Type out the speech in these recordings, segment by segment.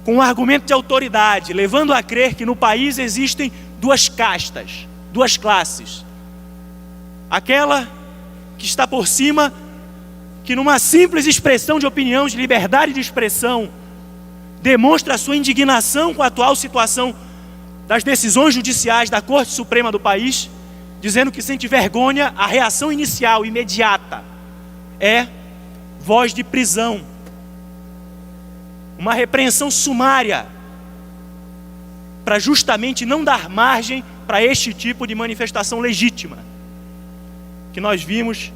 com um argumento de autoridade, levando a crer que no país existem duas castas, duas classes. Aquela que está por cima, que numa simples expressão de opinião, de liberdade de expressão, demonstra a sua indignação com a atual situação das decisões judiciais da Corte Suprema do país, dizendo que sente vergonha. A reação inicial, imediata, é voz de prisão, uma repreensão sumária, para justamente não dar margem para este tipo de manifestação legítima, que nós vimos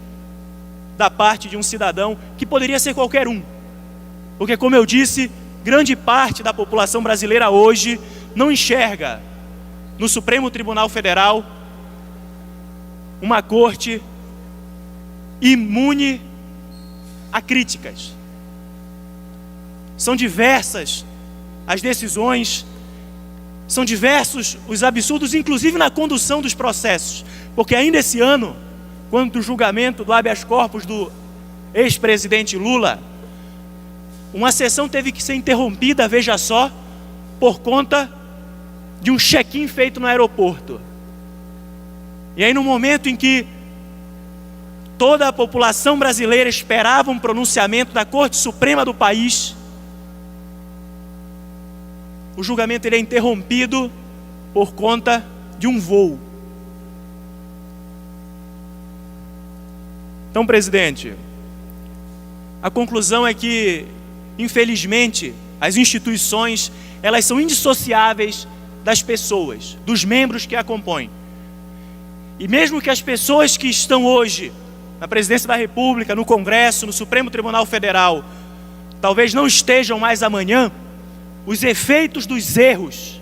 da parte de um cidadão, que poderia ser qualquer um, porque, como eu disse, grande parte da população brasileira hoje não enxerga no Supremo Tribunal Federal uma corte imune a críticas. São diversas as decisões, são diversos os absurdos, inclusive na condução dos processos, porque ainda esse ano, quando do julgamento do habeas corpus do ex-presidente Lula, uma sessão teve que ser interrompida, veja só, por conta de um check-in feito no aeroporto. E aí, no momento em que toda a população brasileira esperava um pronunciamento da Corte Suprema do país, o julgamento ele é interrompido por conta de um voo. Então, presidente, a conclusão é que, infelizmente, as instituições, elas são indissociáveis das pessoas, dos membros que a compõem. E mesmo que as pessoas que estão hoje na Presidência da República, no Congresso, no Supremo Tribunal Federal, talvez não estejam mais amanhã, os efeitos dos erros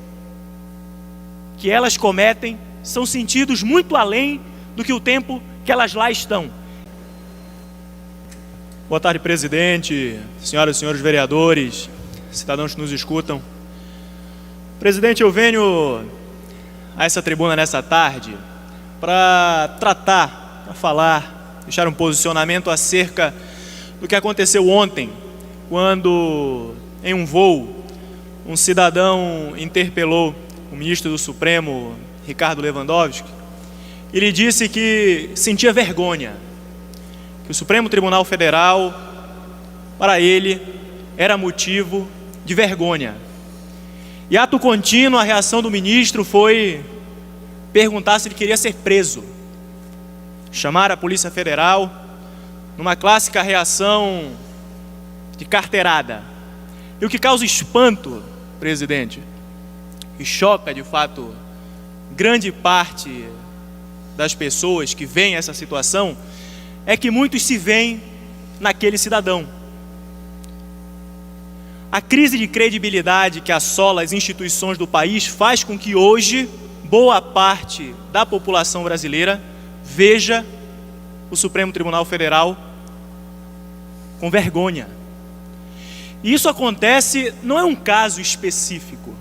que elas cometem são sentidos muito além do que o tempo que elas lá estão. Boa tarde, presidente, senhoras e senhores vereadores, cidadãos que nos escutam. Presidente, eu venho a essa tribuna nessa tarde para tratar, para falar, deixar um posicionamento acerca do que aconteceu ontem, quando, em um voo, um cidadão interpelou o ministro do Supremo, Ricardo Lewandowski, e lhe disse que sentia vergonha, que o Supremo Tribunal Federal, para ele, era motivo de vergonha. E ato contínuo, a reação do ministro foi perguntar se ele queria ser preso, chamar a Polícia Federal, numa clássica reação de carteirada. E o que causa espanto, presidente, e choca de fato grande parte das pessoas que veem essa situação, é que muitos se veem naquele cidadão. A crise de credibilidade que assola as instituições do país faz com que hoje boa parte da população brasileira veja o Supremo Tribunal Federal com vergonha. E isso acontece, não é um caso específico.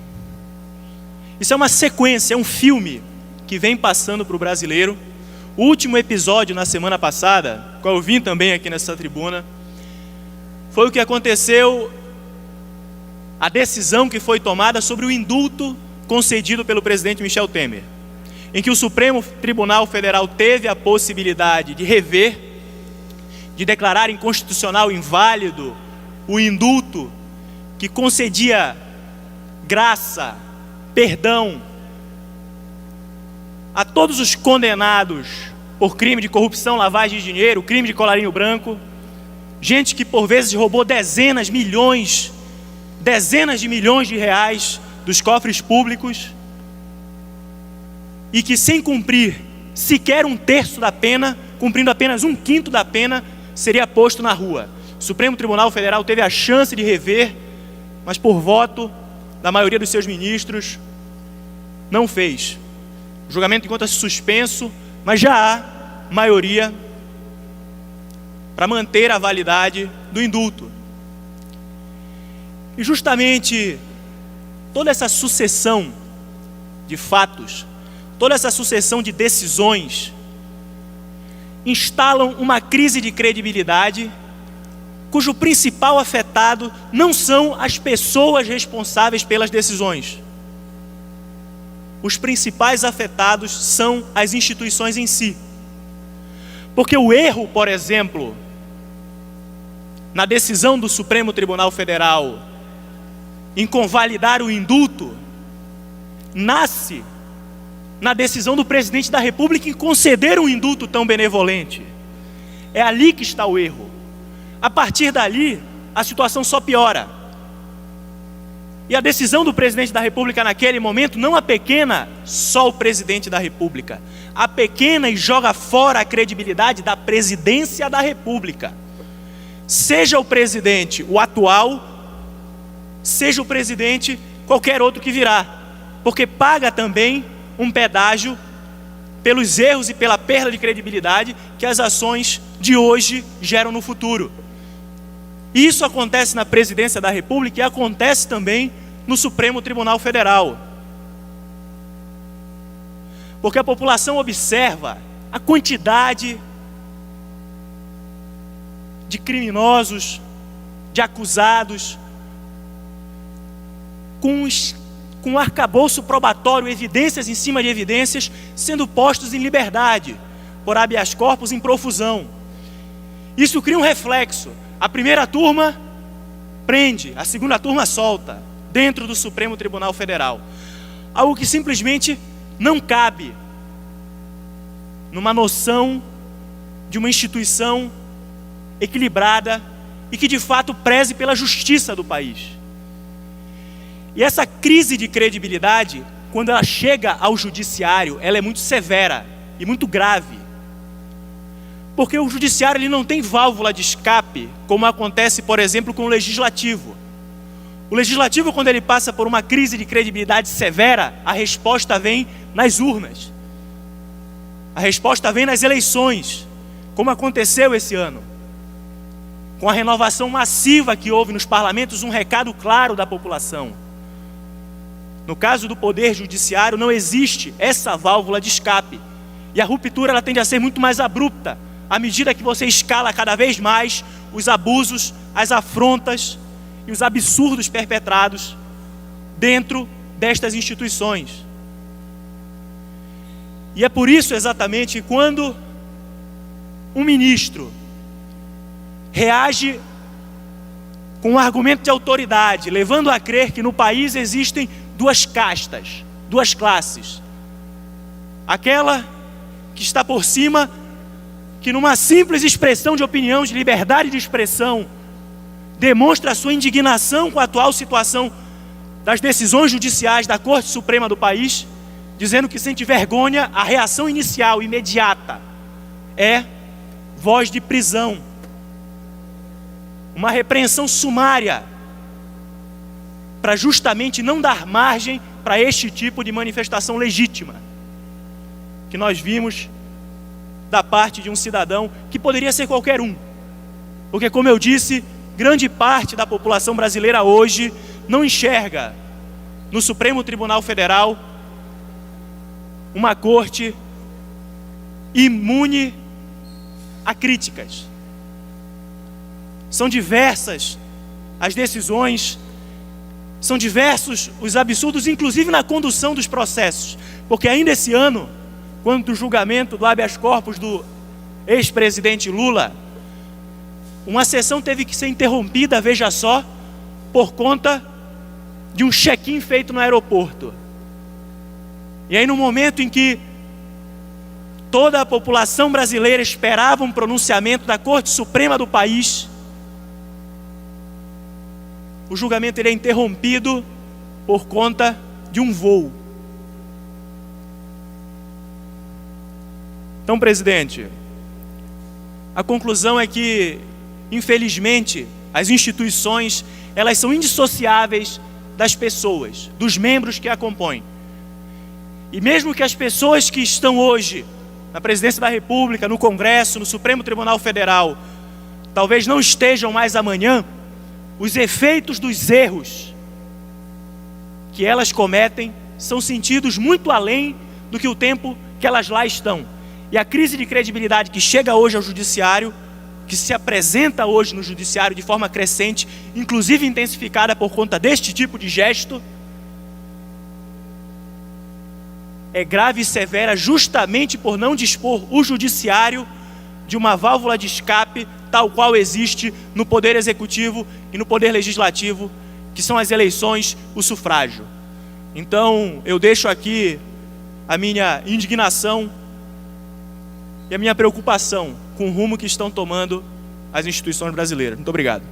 Isso é uma sequência, é um filme que vem passando para o brasileiro. O último episódio, na semana passada, qual eu vim também aqui nessa tribuna, foi o que aconteceu, a decisão que foi tomada sobre o indulto concedido pelo presidente Michel Temer, em que o Supremo Tribunal Federal teve a possibilidade de rever, de declarar inconstitucional, inválido, o indulto que concedia graça, perdão a todos os condenados por crime de corrupção, lavagem de dinheiro, crime de colarinho branco, gente que por vezes roubou dezenas de milhões de reais dos cofres públicos e que, sem cumprir sequer um terço da pena, cumprindo apenas um quinto da pena, seria posto na rua. O Supremo Tribunal Federal teve a chance de rever, mas por voto da maioria dos seus ministros, não fez. O julgamento encontra-se suspenso, mas já há maioria para manter a validade do indulto. E justamente toda essa sucessão de fatos, toda essa sucessão de decisões, instalam uma crise de credibilidade cujo principal afetado não são as pessoas responsáveis pelas decisões. Os principais afetados são as instituições em si. Porque o erro, por exemplo, na decisão do Supremo Tribunal Federal em convalidar o indulto, nasce na decisão do presidente da República em conceder um indulto tão benevolente. É ali que está o erro. A partir dali, a situação só piora. E a decisão do presidente da República naquele momento não apequena só o presidente da República, apequena e joga fora a credibilidade da presidência da República. Seja o presidente o atual, seja o presidente qualquer outro que virá, porque paga também um pedágio pelos erros e pela perda de credibilidade que as ações de hoje geram no futuro. Isso acontece na presidência da República e acontece também no Supremo Tribunal Federal. Porque a população observa a quantidade de criminosos, de acusados, com um arcabouço probatório, evidências em cima de evidências, sendo postos em liberdade, por habeas corpus em profusão. Isso cria um reflexo. A primeira turma prende, a segunda turma solta, dentro do Supremo Tribunal Federal. Algo que simplesmente não cabe numa noção de uma instituição equilibrada e que de fato preze pela justiça do país. E essa crise de credibilidade, quando ela chega ao judiciário, ela é muito severa e muito grave. Porque o judiciário ele não tem válvula de escape, como acontece, por exemplo, com o legislativo. O legislativo, quando ele passa por uma crise de credibilidade severa, a resposta vem nas urnas. A resposta vem nas eleições, como aconteceu esse ano. Com a renovação massiva que houve nos parlamentos, um recado claro da população. No caso do Poder Judiciário, não existe essa válvula de escape. E a ruptura ela tende a ser muito mais abrupta, à medida que você escala cada vez mais os abusos, as afrontas e os absurdos perpetrados dentro destas instituições. E é por isso exatamente que quando um ministro reage com um argumento de autoridade, levando a crer que no país existem duas castas, duas classes. Aquela que está por cima, que numa simples expressão de opinião, de liberdade de expressão, demonstra a sua indignação com a atual situação das decisões judiciais da Corte Suprema do país, dizendo que sente vergonha, a reação inicial, imediata, é voz de prisão. Uma repreensão sumária, para justamente não dar margem para este tipo de manifestação legítima, que nós vimos da parte de um cidadão, que poderia ser qualquer um. Porque, como eu disse, grande parte da população brasileira hoje não enxerga no Supremo Tribunal Federal uma corte imune a críticas. São diversas as decisões, são diversos os absurdos, inclusive na condução dos processos. Porque ainda esse ano, quando do julgamento do habeas corpus do ex-presidente Lula, uma sessão teve que ser interrompida, veja só, por conta de um check-in feito no aeroporto. E aí, no momento em que toda a população brasileira esperava um pronunciamento da Corte Suprema do país, o julgamento é interrompido por conta de um voo. Então, presidente, a conclusão é que, infelizmente, as instituições, elas são indissociáveis das pessoas, dos membros que a compõem. E mesmo que as pessoas que estão hoje na Presidência da República, no Congresso, no Supremo Tribunal Federal, talvez não estejam mais amanhã, os efeitos dos erros que elas cometem são sentidos muito além do que o tempo que elas lá estão. E a crise de credibilidade que chega hoje ao judiciário que se apresenta hoje no judiciário de forma crescente, inclusive intensificada por conta deste tipo de gesto, é grave e severa justamente por não dispor o judiciário de uma válvula de escape tal qual existe no Poder Executivo e no Poder Legislativo, que são as eleições, o sufrágio. Então, eu deixo aqui a minha indignação e a minha preocupação com o rumo que estão tomando as instituições brasileiras. Muito obrigado.